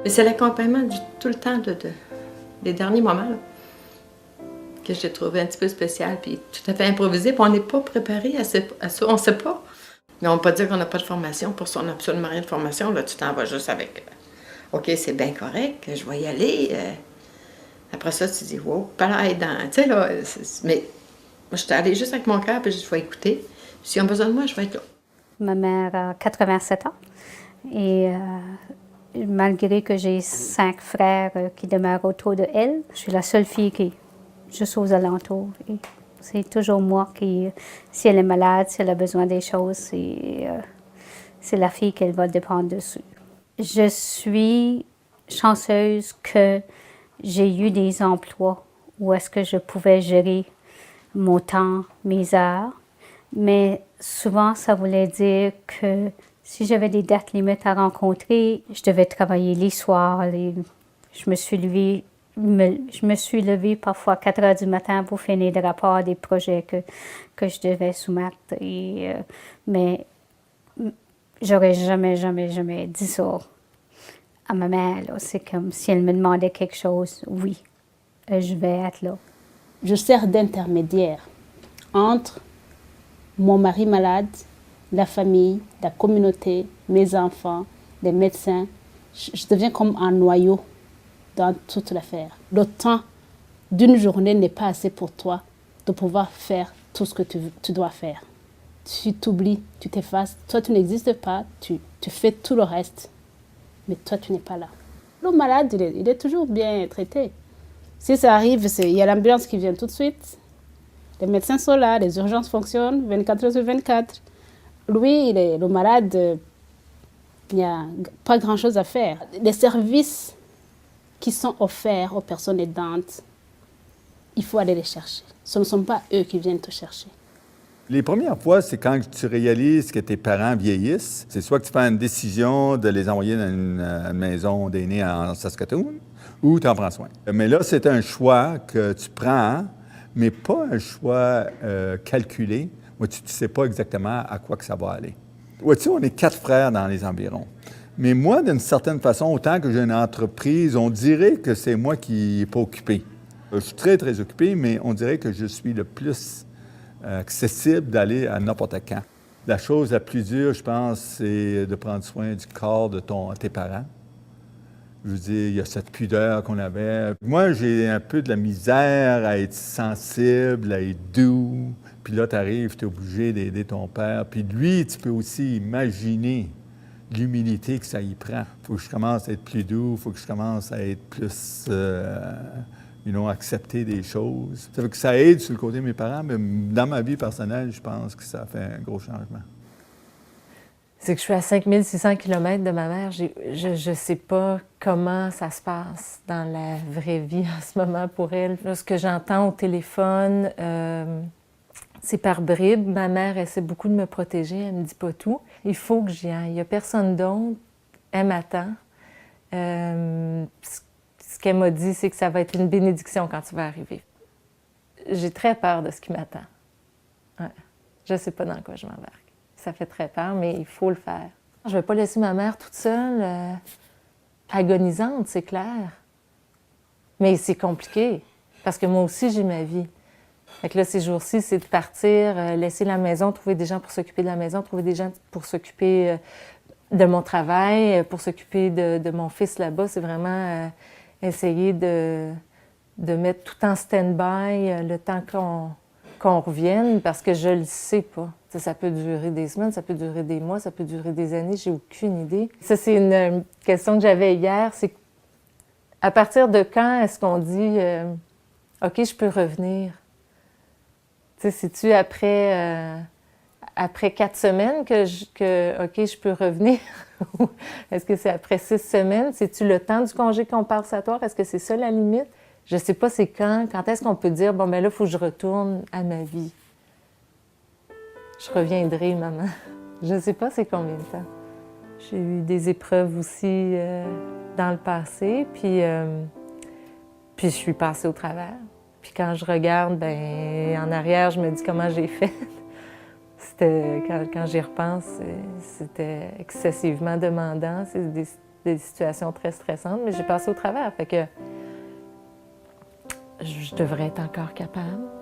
Mais c'est l'accompagnement tout le temps des derniers moments là, que j'ai trouvé un petit peu spécial, puis tout à fait improvisé, puis on n'est pas préparé à ça, on ne sait pas. Mais on ne peut pas dire qu'on n'a pas de formation. Pour ça, on n'a absolument rien de formation. Là, tu t'en vas juste avec OK, c'est bien correct, je vais y aller. Après ça, tu dis wow, pas là, tu sais, là. Mais moi, j'étais allée juste avec mon cœur, puis je vais écouter. S'ils ont besoin de moi, je vais être là. Ma mère a 87 ans et malgré que j'ai 5 frères qui demeurent autour de elle, je suis la seule fille qui est juste aux alentours. Et c'est toujours moi qui, si elle est malade, si elle a besoin des choses, c'est la fille qu'elle va dépendre dessus. Je suis chanceuse que j'ai eu des emplois où est-ce que je pouvais gérer mon temps, mes heures, mais souvent ça voulait dire que si j'avais des dates limites à rencontrer, je devais travailler les soirs. Je me suis levée parfois à 4 heures du matin pour finir des rapports des projets que je devais soumettre. Mais j'aurais jamais dit ça à ma mère. C'est comme si elle me demandait quelque chose, oui, je vais être là. Je sers d'intermédiaire entre mon mari malade, la famille, la communauté, mes enfants, les médecins. Je deviens comme un noyau dans toute l'affaire. Le temps d'une journée n'est pas assez pour toi de pouvoir faire tout ce que tu dois faire. Tu t'oublies, tu t'effaces. Toi, tu n'existes pas, tu fais tout le reste. Mais toi, tu n'es pas là. Le malade, il est toujours bien traité. Si ça arrive, il y a l'ambulance qui vient tout de suite. Les médecins sont là, les urgences fonctionnent 24 heures sur 24. Lui, le malade, il n'y a pas grand-chose à faire. Les services qui sont offerts aux personnes aidantes, il faut aller les chercher. Ce ne sont pas eux qui viennent te chercher. Les premières fois, c'est quand tu réalises que tes parents vieillissent. C'est soit que tu fais une décision de les envoyer dans une maison d'aînés en Saskatoon ou tu en prends soin. Mais là, c'est un choix que tu prends, mais pas un choix calculé, où tu ne sais pas exactement à quoi que ça va aller. Vois-tu, on est 4 frères dans les environs. Mais moi, d'une certaine façon, autant que j'ai une entreprise, on dirait que c'est moi qui n'ai pas occupé. Je suis très, très occupé, mais on dirait que je suis le plus accessible d'aller à n'importe quand. La chose la plus dure, je pense, c'est de prendre soin du corps de tes parents. Je veux dire, il y a cette pudeur qu'on avait. Moi, j'ai un peu de la misère à être sensible, à être doux. Puis là, tu arrives, tu es obligé d'aider ton père. Puis lui, tu peux aussi imaginer l'humilité que ça y prend. Il faut que je commence à être plus doux, il faut que je commence à être plus, accepter des choses. Ça fait que ça aide sur le côté de mes parents, mais dans ma vie personnelle, je pense que ça fait un gros changement. C'est que je suis à 5600 km de ma mère. Je ne sais pas comment ça se passe dans la vraie vie en ce moment pour elle. Là, ce que j'entends au téléphone, c'est par bribes. Ma mère essaie beaucoup de me protéger, elle ne me dit pas tout. Il faut que j'y aille. Il n'y a personne d'autre. Elle m'attend. Ce qu'elle m'a dit, c'est que ça va être une bénédiction quand tu vas arriver. J'ai très peur de ce qui m'attend. Ouais. Je ne sais pas dans quoi je m'embarque. Ça fait très peur, mais il faut le faire. Je ne vais pas laisser ma mère toute seule, agonisante, c'est clair. Mais c'est compliqué, parce que moi aussi, j'ai ma vie. Fait que là, ces jours-ci, c'est de partir, laisser la maison, trouver des gens pour s'occuper de la maison, trouver des gens pour s'occuper de mon travail, pour s'occuper de mon fils là-bas. C'est vraiment essayer de mettre tout en stand-by le temps qu'on revienne, parce que je le sais pas. Ça peut durer des semaines, ça peut durer des mois, ça peut durer des années, j'ai aucune idée. Ça, c'est une question que j'avais hier, c'est à partir de quand est-ce qu'on dit « OK, je peux revenir ». Tu sais, c'est-tu après 4 semaines que OK, je peux revenir? Est-ce que c'est après 6 semaines? C'est-tu le temps du congé compensatoire? Est-ce que c'est ça la limite? Je ne sais pas c'est quand est-ce qu'on peut dire « Bon, ben là, il faut que je retourne à ma vie ». Je reviendrai, maman. Je ne sais pas c'est combien de temps. J'ai eu des épreuves aussi dans le passé, puis je suis passée au travers. Puis quand je regarde, ben en arrière, je me dis comment j'ai fait. Quand j'y repense, c'était excessivement demandant. des situations très stressantes, mais j'ai passé au travers. Fait que je devrais être encore capable.